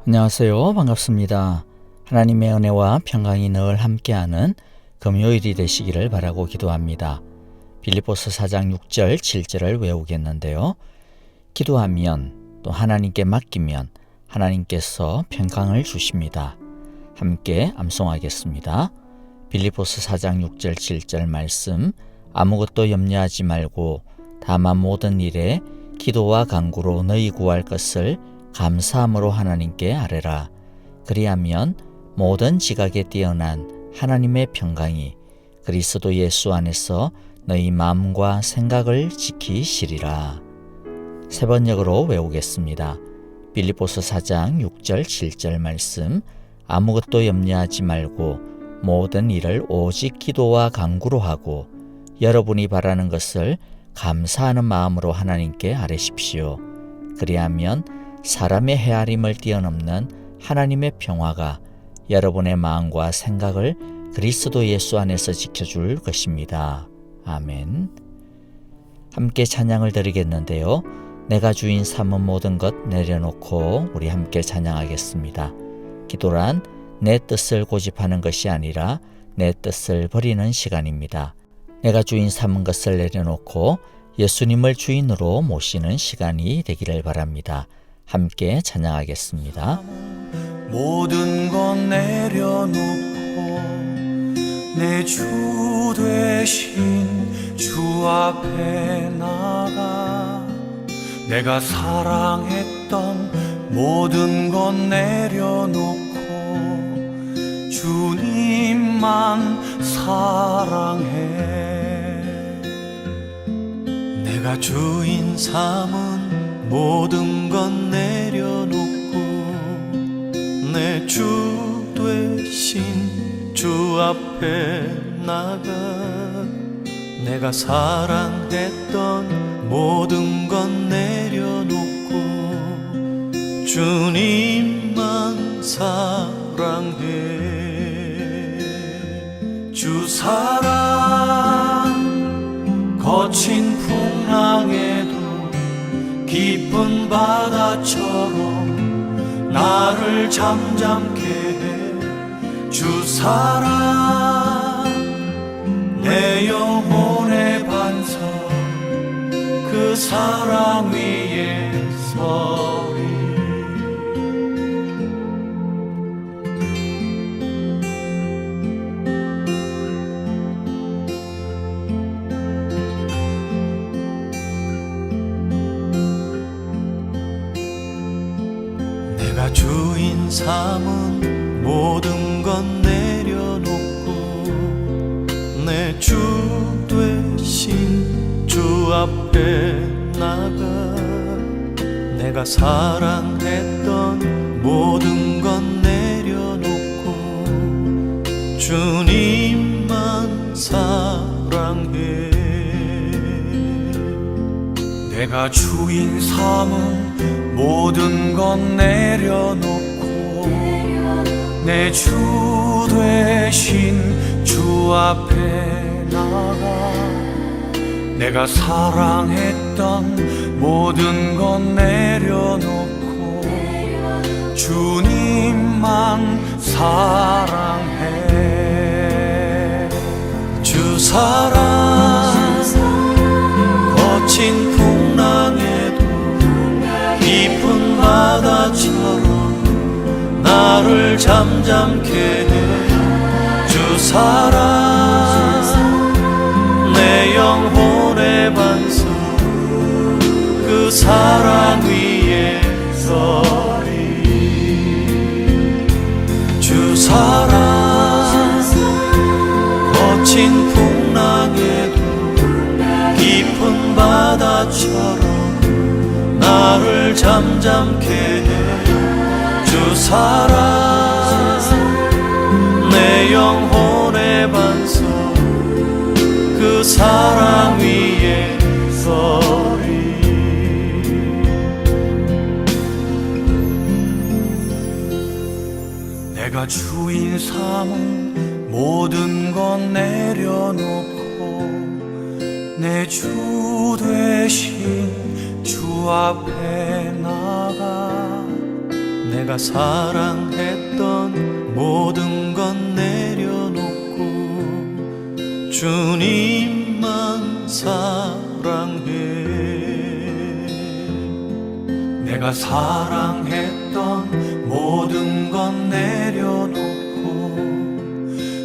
안녕하세요. 반갑습니다. 하나님의 은혜와 평강이 늘 함께하는 금요일이 되시기를 바라고 기도합니다. 빌립보서 4장 6절 7절을 외우겠는데요. 기도하면 또 하나님께 맡기면 하나님께서 평강을 주십니다. 함께 암송하겠습니다. 빌립보서 4장 6절 7절 말씀, 아무것도 염려하지 말고 다만 모든 일에 기도와 간구로 너희 구할 것을 감사함으로 하나님께 아뢰라. 그리하면 모든 지각에 뛰어난 하나님의 평강이 그리스도 예수 안에서 너희 마음과 생각을 지키시리라. 세 번역으로 외우겠습니다. 빌립보서 4장 6절 7절 말씀, 아무것도 염려하지 말고 모든 일을 오직 기도와 간구로 하고 여러분이 바라는 것을 감사하는 마음으로 하나님께 아뢰십시오. 그리하면 사람의 헤아림을 뛰어넘는 하나님의 평화가 여러분의 마음과 생각을 그리스도 예수 안에서 지켜줄 것입니다. 아멘. 함께 찬양을 드리겠는데요. 내가 주인 삼은 모든 것 내려놓고 우리 함께 찬양하겠습니다. 기도란 내 뜻을 고집하는 것이 아니라 내 뜻을 버리는 시간입니다. 내가 주인 삼은 것을 내려놓고 예수님을 주인으로 모시는 시간이 되기를 바랍니다. 함께 찬양하겠습니다. 모든 것 내려놓고 내 주 되신 주 앞에 나가 내가 사랑했던 모든 것 내려놓고 주님만 사랑해. 내가 주인 삼은 모든 것 내려놓고 내 주 되신 주 앞에 나가 내가 사랑했던 모든 것 내려놓고 주님만 사랑해. 주 사랑 거친 풍랑에도 깊은 바다처럼 나를 잠잠케 해. 주 사랑 내 영혼의 반석 그 사랑 위에 서리. 내가 주인 삼은 모든 것 내려놓고 내 주 되신 주 앞에 나가 내가 사랑했던 모든 것 내려놓고 주님만 사랑해. 내가 주인 삼은 모든 것 내려놓고 내 주 되신 주 앞에 나가 내가 사랑했던 모든 것 내려놓고 주님만 사랑해. 주 사랑 거친 풍랑에도 깊은 바다처럼 나를 잠잠케 해. 주 사랑 내 영혼의 반석 그 사랑 위에 서리. 주 사랑 거친 풍랑에도 깊은 바다처럼 나를 잠잠케 해. 주 사랑 내 영혼의 반석 그 사랑 위에 서리. 내가 주인 삼은 모든 것 내려놓고 내 주 되신 주 앞에 나가 내가 사랑했던 모든 건 내려놓고 주님만 사랑해. 내가 사랑했던 모든 건 내려놓고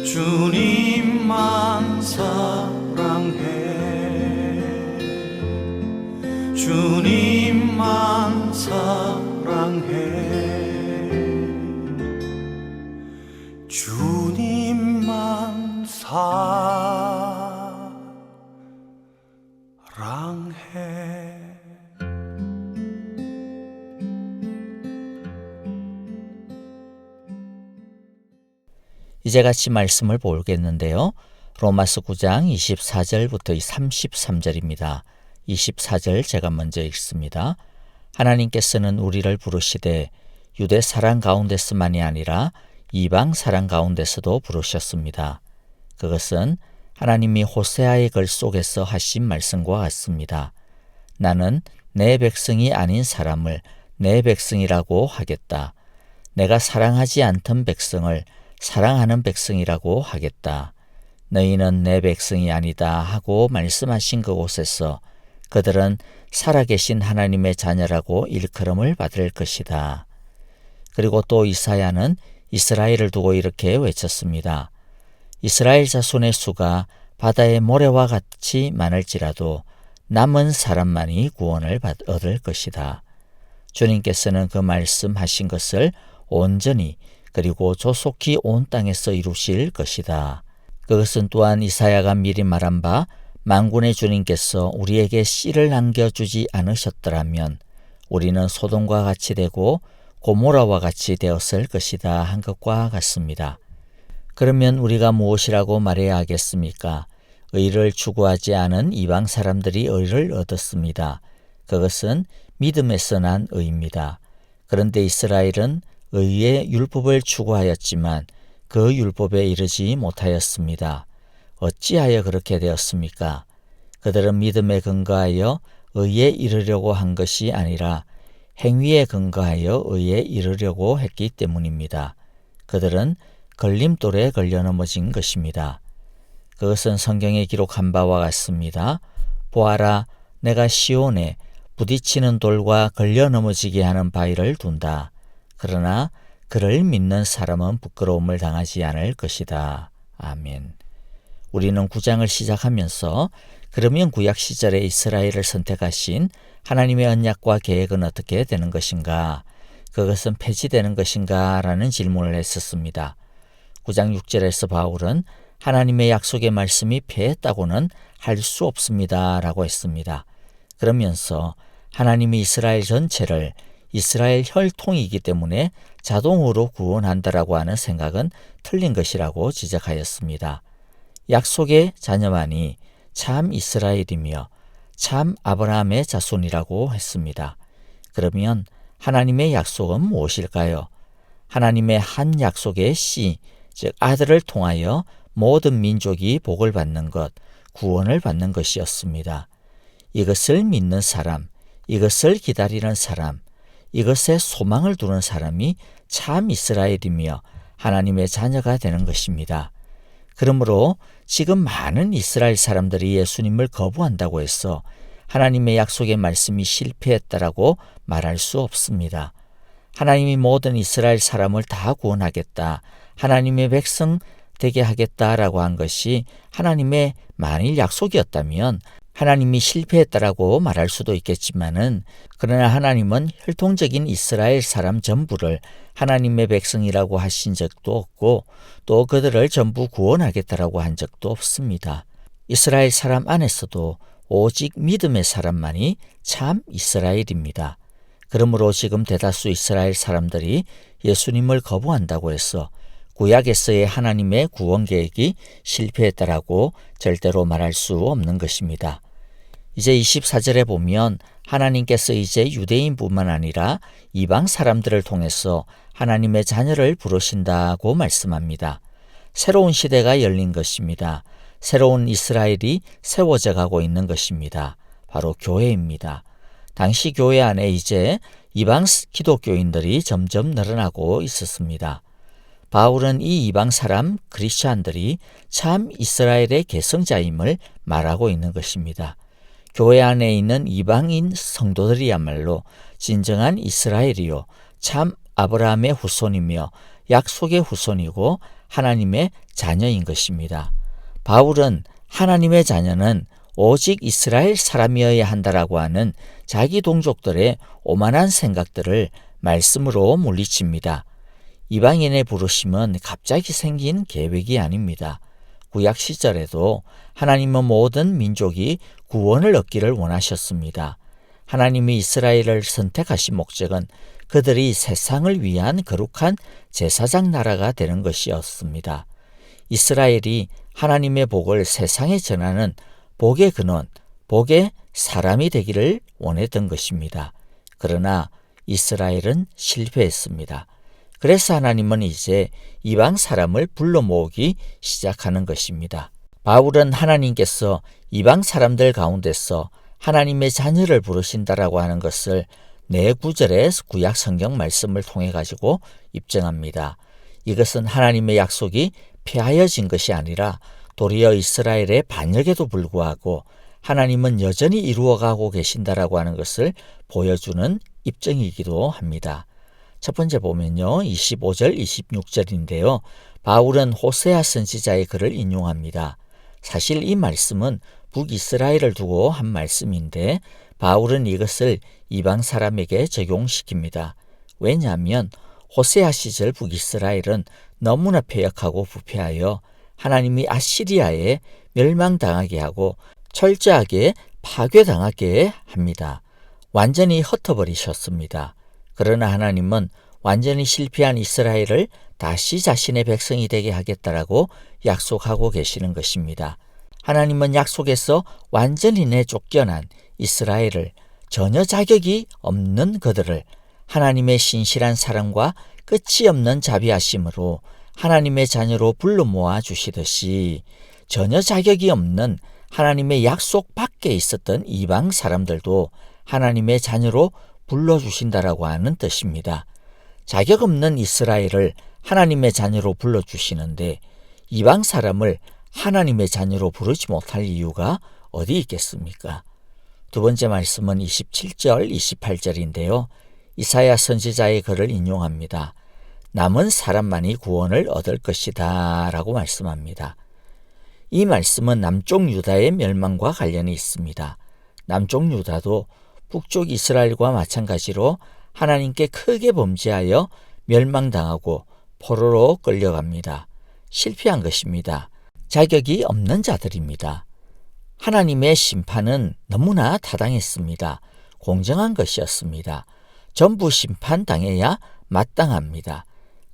주님만 사랑해. 주님만 사랑해. 주님만 사랑해. 이제 같이 말씀을 보겠는데요. 로마서 9장 24절부터 33절입니다. 24절 제가 먼저 읽습니다. 하나님께서는 우리를 부르시되 유대 사람 가운데서만이 아니라 이방 사람 가운데서도 부르셨습니다. 그것은 하나님이 호세아의 글 속에서 하신 말씀과 같습니다. 나는 내 백성이 아닌 사람을 내 백성이라고 하겠다. 내가 사랑하지 않던 백성을 사랑하는 백성이라고 하겠다. 너희는 내 백성이 아니다 하고 말씀하신 그곳에서 그들은 살아계신 하나님의 자녀라고 일컬음을 받을 것이다. 그리고 또 이사야는 이스라엘을 두고 이렇게 외쳤습니다. 이스라엘 자손의 수가 바다의 모래와 같이 많을지라도 남은 사람만이 구원을 얻을 것이다. 주님께서는 그 말씀하신 것을 온전히 그리고 조속히 온 땅에서 이루실 것이다. 그것은 또한 이사야가 미리 말한 바 만군의 주님께서 우리에게 씨를 남겨주지 않으셨더라면 우리는 소돔과 같이 되고 고모라와 같이 되었을 것이다 한 것과 같습니다. 그러면 우리가 무엇이라고 말해야 하겠습니까? 의를 추구하지 않은 이방 사람들이 의를 얻었습니다. 그것은 믿음에서 난 의입니다. 그런데 이스라엘은 의의 율법을 추구하였지만 그 율법에 이르지 못하였습니다. 어찌하여 그렇게 되었습니까? 그들은 믿음에 근거하여 의에 이르려고 한 것이 아니라 행위에 근거하여 의에 이르려고 했기 때문입니다. 그들은 걸림돌에 걸려 넘어진 것입니다. 그것은 성경에 기록한 바와 같습니다. 보아라, 내가 시온에 부딪히는 돌과 걸려 넘어지게 하는 바위를 둔다. 그러나 그를 믿는 사람은 부끄러움을 당하지 않을 것이다. 아멘. 우리는 9장을 시작하면서 그러면 구약 시절에 이스라엘을 선택하신 하나님의 언약과 계획은 어떻게 되는 것인가? 그것은 폐지되는 것인가? 라는 질문을 했었습니다. 9장 6절에서 바울은 하나님의 약속의 말씀이 폐했다고는 할 수 없습니다. 라고 했습니다. 그러면서 하나님이 이스라엘 전체를 이스라엘 혈통이기 때문에 자동으로 구원한다라고 하는 생각은 틀린 것이라고 지적하였습니다. 약속의 자녀만이 참 이스라엘이며 참 아브라함의 자손이라고 했습니다. 그러면 하나님의 약속은 무엇일까요? 하나님의 한 약속의 씨, 즉 아들을 통하여 모든 민족이 복을 받는 것, 구원을 받는 것이었습니다. 이것을 믿는 사람, 이것을 기다리는 사람, 이것에 소망을 두는 사람이 참 이스라엘이며 하나님의 자녀가 되는 것입니다. 그러므로 지금 많은 이스라엘 사람들이 예수님을 거부한다고 해서 하나님의 약속의 말씀이 실패했다라고 말할 수 없습니다. 하나님이 모든 이스라엘 사람을 다 구원하겠다, 하나님의 백성 되게 하겠다라고 한 것이 하나님의 만일 약속이었다면 하나님이 실패했다라고 말할 수도 있겠지만은, 그러나 하나님은 혈통적인 이스라엘 사람 전부를 하나님의 백성이라고 하신 적도 없고 또 그들을 전부 구원하겠다라고 한 적도 없습니다. 이스라엘 사람 안에서도 오직 믿음의 사람만이 참 이스라엘입니다. 그러므로 지금 대다수 이스라엘 사람들이 예수님을 거부한다고 해서 구약에서의 하나님의 구원 계획이 실패했다라고 절대로 말할 수 없는 것입니다. 이제 24절에 보면 하나님께서 이제 유대인뿐만 아니라 이방 사람들을 통해서 하나님의 자녀를 부르신다고 말씀합니다. 새로운 시대가 열린 것입니다. 새로운 이스라엘이 세워져 가고 있는 것입니다. 바로 교회입니다. 당시 교회 안에 이제 이방 기독교인들이 점점 늘어나고 있었습니다. 바울은 이 이방 사람 크리스찬들이 참 이스라엘의 계승자임을 말하고 있는 것입니다. 교회 안에 있는 이방인 성도들이야말로 진정한 이스라엘이요 참 아브라함의 후손이며 약속의 후손이고 하나님의 자녀인 것입니다. 바울은 하나님의 자녀는 오직 이스라엘 사람이어야 한다라고 하는 자기 동족들의 오만한 생각들을 말씀으로 물리칩니다. 이방인의 부르심은 갑자기 생긴 계획이 아닙니다. 구약 시절에도 하나님은 모든 민족이 구원을 얻기를 원하셨습니다. 하나님이 이스라엘을 선택하신 목적은 그들이 세상을 위한 거룩한 제사장 나라가 되는 것이었습니다. 이스라엘이 하나님의 복을 세상에 전하는 복의 근원, 복의 사람이 되기를 원했던 것입니다. 그러나 이스라엘은 실패했습니다. 그래서 하나님은 이제 이방 사람을 불러 모으기 시작하는 것입니다. 바울은 하나님께서 이방 사람들 가운데서 하나님의 자녀를 부르신다라고 하는 것을 네 구절의 구약 성경 말씀을 통해 가지고 입증합니다. 이것은 하나님의 약속이 폐하여진 것이 아니라 도리어 이스라엘의 반역에도 불구하고 하나님은 여전히 이루어가고 계신다라고 하는 것을 보여주는 입증이기도 합니다. 첫 번째 보면요. 25절, 26절인데요. 바울은 호세아 선지자의 글을 인용합니다. 사실 이 말씀은 북이스라엘을 두고 한 말씀인데 바울은 이것을 이방 사람에게 적용시킵니다. 왜냐하면 호세아 시절 북이스라엘은 너무나 패역하고 부패하여 하나님이 아시리아에 멸망당하게 하고 철저하게 파괴당하게 합니다. 완전히 흩어버리셨습니다. 그러나 하나님은 완전히 실패한 이스라엘을 다시 자신의 백성이 되게 하겠다라고 약속하고 계시는 것입니다. 하나님은 약속에서 완전히 내쫓겨난 이스라엘을 전혀 자격이 없는 그들을 하나님의 신실한 사랑과 끝이 없는 자비하심으로 하나님의 자녀로 불러 모아 주시듯이 전혀 자격이 없는 하나님의 약속 밖에 있었던 이방 사람들도 하나님의 자녀로 불러주신다라고 하는 뜻입니다. 자격 없는 이스라엘을 하나님의 자녀로 불러주시는데 이방 사람을 하나님의 자녀로 부르지 못할 이유가 어디 있겠습니까? 두 번째 말씀은 27절, 28절인데요. 이사야 선지자의 글을 인용합니다. 남은 사람만이 구원을 얻을 것이다 라고 말씀합니다. 이 말씀은 남쪽 유다의 멸망과 관련이 있습니다. 남쪽 유다도 북쪽 이스라엘과 마찬가지로 하나님께 크게 범죄하여 멸망당하고 포로로 끌려갑니다. 실패한 것입니다. 자격이 없는 자들입니다. 하나님의 심판은 너무나 타당했습니다. 공정한 것이었습니다. 전부 심판당해야 마땅합니다.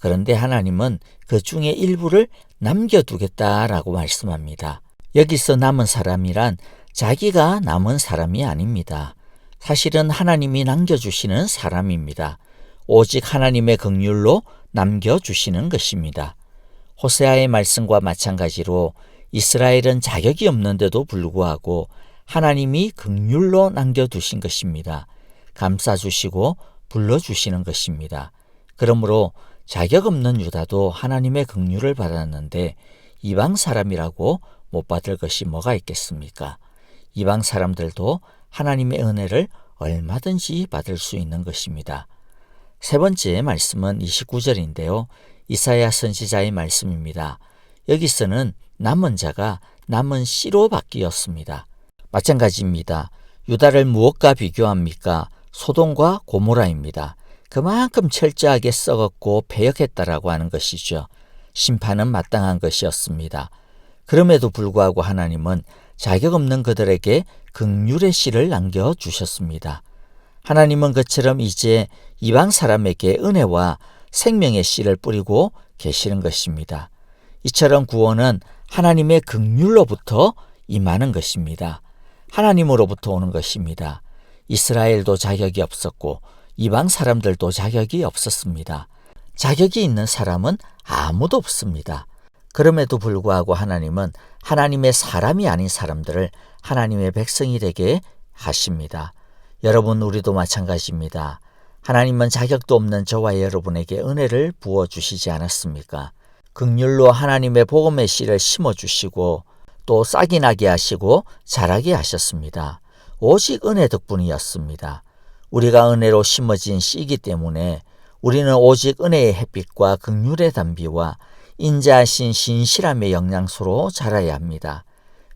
그런데 하나님은 그 중에 일부를 남겨두겠다라고 말씀합니다. 여기서 남은 사람이란 자기가 남은 사람이 아닙니다. 사실은 하나님이 남겨주시는 사람입니다. 오직 하나님의 긍휼로 남겨주시는 것입니다. 호세아의 말씀과 마찬가지로 이스라엘은 자격이 없는데도 불구하고 하나님이 긍휼로 남겨두신 것입니다. 감싸주시고 불러주시는 것입니다. 그러므로 자격 없는 유다도 하나님의 긍휼을 받았는데 이방 사람이라고 못 받을 것이 뭐가 있겠습니까? 이방 사람들도 하나님의 은혜를 얼마든지 받을 수 있는 것입니다. 세 번째 말씀은 29절인데요. 이사야 선지자의 말씀입니다. 여기서는 남은 자가 남은 씨로 바뀌었습니다. 마찬가지입니다. 유다를 무엇과 비교합니까? 소돔과 고모라입니다. 그만큼 철저하게 썩었고 패역했다라고 하는 것이죠. 심판은 마땅한 것이었습니다. 그럼에도 불구하고 하나님은 자격 없는 그들에게 긍휼의 씨를 남겨주셨습니다. 하나님은 그처럼 이제 이방 사람에게 은혜와 생명의 씨를 뿌리고 계시는 것입니다. 이처럼 구원은 하나님의 긍휼로부터 임하는 것입니다. 하나님으로부터 오는 것입니다. 이스라엘도 자격이 없었고 이방 사람들도 자격이 없었습니다. 자격이 있는 사람은 아무도 없습니다. 그럼에도 불구하고 하나님은 하나님의 사람이 아닌 사람들을 하나님의 백성이 되게 하십니다. 여러분, 우리도 마찬가지입니다. 하나님은 자격도 없는 저와 여러분에게 은혜를 부어주시지 않았습니까? 긍휼로 하나님의 복음의 씨를 심어주시고 또 싹이 나게 하시고 자라게 하셨습니다. 오직 은혜 덕분이었습니다. 우리가 은혜로 심어진 씨이기 때문에 우리는 오직 은혜의 햇빛과 긍휼의 단비와 인자하신 신실함의 영양소로 자라야 합니다.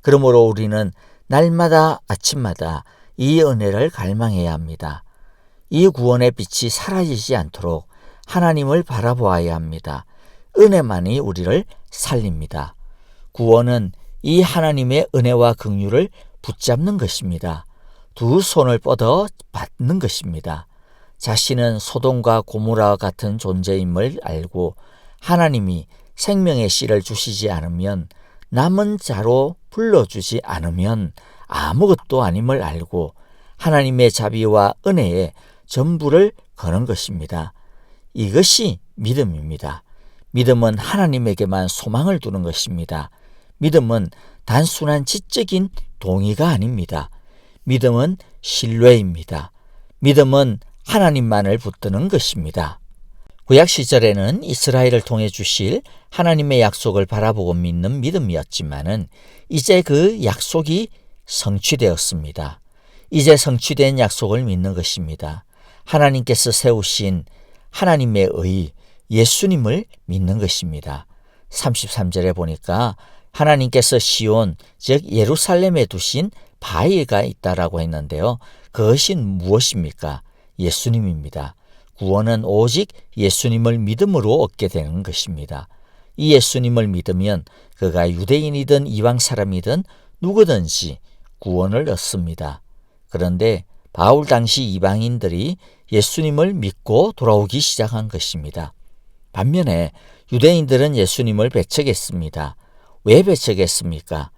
그러므로 우리는 날마다 아침마다 이 은혜를 갈망해야 합니다. 이 구원의 빛이 사라지지 않도록 하나님을 바라보아야 합니다. 은혜만이 우리를 살립니다. 구원은 이 하나님의 은혜와 긍휼을 붙잡는 것입니다. 두 손을 뻗어 받는 것입니다. 자신은 소돔과 고모라와 같은 존재임을 알고 하나님이 생명의 씨를 주시지 않으면, 남은 자로 불러주지 않으면 아무것도 아님을 알고 하나님의 자비와 은혜에 전부를 거는 것입니다. 이것이 믿음입니다. 믿음은 하나님에게만 소망을 두는 것입니다. 믿음은 단순한 지적인 동의가 아닙니다. 믿음은 신뢰입니다. 믿음은 하나님만을 붙드는 것입니다. 구약 시절에는 이스라엘을 통해 주실 하나님의 약속을 바라보고 믿는 믿음이었지만은 이제 그 약속이 성취되었습니다. 이제 성취된 약속을 믿는 것입니다. 하나님께서 세우신 하나님의 의, 예수님을 믿는 것입니다. 33절에 보니까 하나님께서 시온, 즉 예루살렘에 두신 바위가 있다라고 했는데요. 그것이 무엇입니까? 예수님입니다. 구원은 오직 예수님을 믿음으로 얻게 되는 것입니다. 이 예수님을 믿으면 그가 유대인이든 이방 사람이든 누구든지 구원을 얻습니다. 그런데 바울 당시 이방인들이 예수님을 믿고 돌아오기 시작한 것입니다. 반면에 유대인들은 예수님을 배척했습니다. 왜 배척했습니까?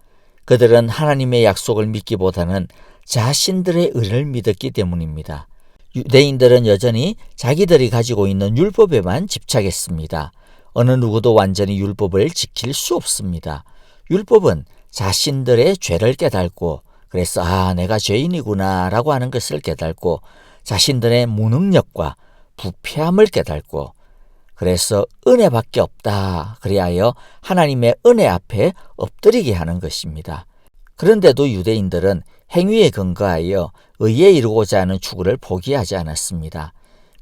그들은 하나님의 약속을 믿기보다는 자신들의 의를 믿었기 때문입니다. 유대인들은 여전히 자기들이 가지고 있는 율법에만 집착했습니다. 어느 누구도 완전히 율법을 지킬 수 없습니다. 율법은 자신들의 죄를 깨닫고, 그래서 내가 죄인이구나 라고 하는 것을 깨닫고, 자신들의 무능력과 부패함을 깨닫고, 그래서 은혜밖에 없다, 그리하여 하나님의 은혜 앞에 엎드리게 하는 것입니다. 그런데도 유대인들은 행위에 근거하여 의에 이루고자 하는 추구를 포기하지 않았습니다.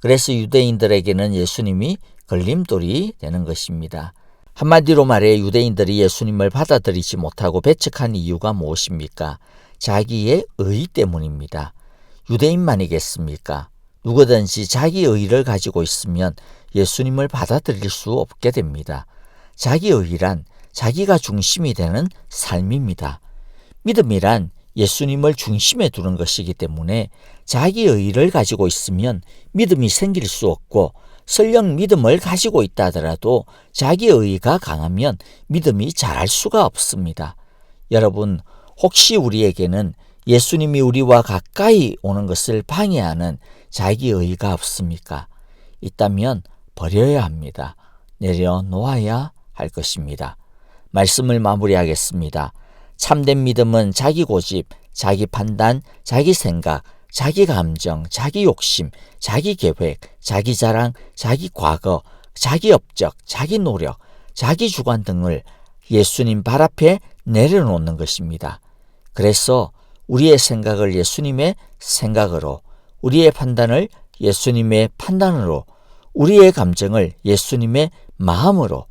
그래서 유대인들에게는 예수님이 걸림돌이 되는 것입니다. 한마디로 말해 유대인들이 예수님을 받아들이지 못하고 배척한 이유가 무엇입니까? 자기의 의 때문입니다. 유대인만이겠습니까? 누구든지 자기 의를 가지고 있으면 예수님을 받아들일 수 없게 됩니다. 자기 의란 자기가 중심이 되는 삶입니다. 믿음이란 예수님을 중심에 두는 것이기 때문에 자기 의를 가지고 있으면 믿음이 생길 수 없고, 설령 믿음을 가지고 있다 하더라도 자기 의가 강하면 믿음이 자랄 수가 없습니다. 여러분, 혹시 우리에게는 예수님이 우리와 가까이 오는 것을 방해하는 자기 의가 없습니까? 있다면 버려야 합니다. 내려놓아야 할 것입니다. 말씀을 마무리하겠습니다. 참된 믿음은 자기 고집, 자기 판단, 자기 생각, 자기 감정, 자기 욕심, 자기 계획, 자기 자랑, 자기 과거, 자기 업적, 자기 노력, 자기 주관 등을 예수님 발 앞에 내려놓는 것입니다. 그래서 우리의 생각을 예수님의 생각으로, 우리의 판단을 예수님의 판단으로, 우리의 감정을 예수님의 마음으로,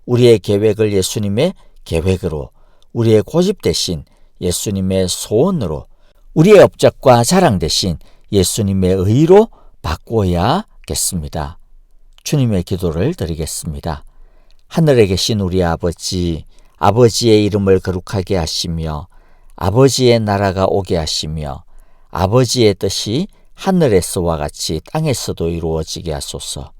우리의 계획을 예수님의 계획으로, 우리의 고집 대신 예수님의 소원으로, 우리의 업적과 자랑 대신 예수님의 의로 바꾸어야겠습니다. 주님의 기도를 드리겠습니다. 하늘에 계신 우리 아버지, 아버지의 이름을 거룩하게 하시며 아버지의 나라가 오게 하시며 아버지의 뜻이 하늘에서와 같이 땅에서도 이루어지게 하소서.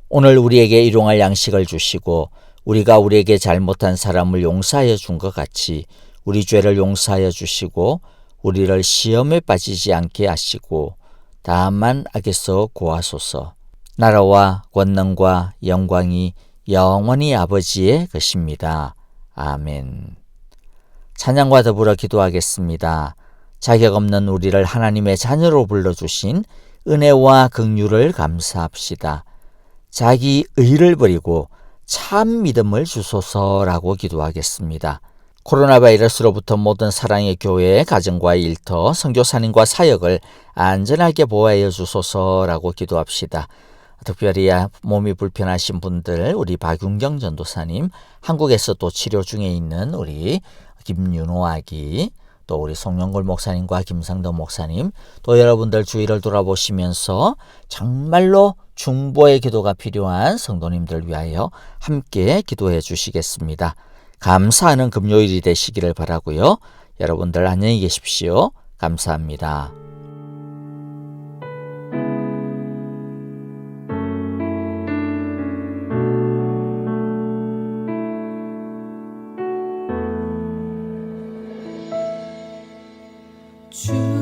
오늘 우리에게 일용할 양식을 주시고 우리가 우리에게 잘못한 사람을 용서하여 준 것 같이 우리 죄를 용서하여 주시고 우리를 시험에 빠지지 않게 하시고 다만 악에서 구하소서. 나라와 권능과 영광이 영원히 아버지의 것입니다. 아멘. 찬양과 더불어 기도하겠습니다. 자격 없는 우리를 하나님의 자녀로 불러주신 은혜와 긍휼을 감사합시다. 자기 의를 버리고 참 믿음을 주소서라고 기도하겠습니다. 코로나 바이러스로부터 모든 사랑의 교회, 가정과 일터, 선교사님과 사역을 안전하게 보호하여 주소서라고 기도합시다. 특별히 몸이 불편하신 분들, 우리 박윤경 전도사님, 한국에서 또 치료 중에 있는 우리 김윤호 아기, 또 우리 송영골 목사님과 김상덕 목사님, 또 여러분들 주위를 돌아보시면서 정말로 중보의 기도가 필요한 성도님들 위하여 함께 기도해 주시겠습니다. 감사하는 금요일이 되시기를 바라고요. 여러분들 안녕히 계십시오. 감사합니다. 주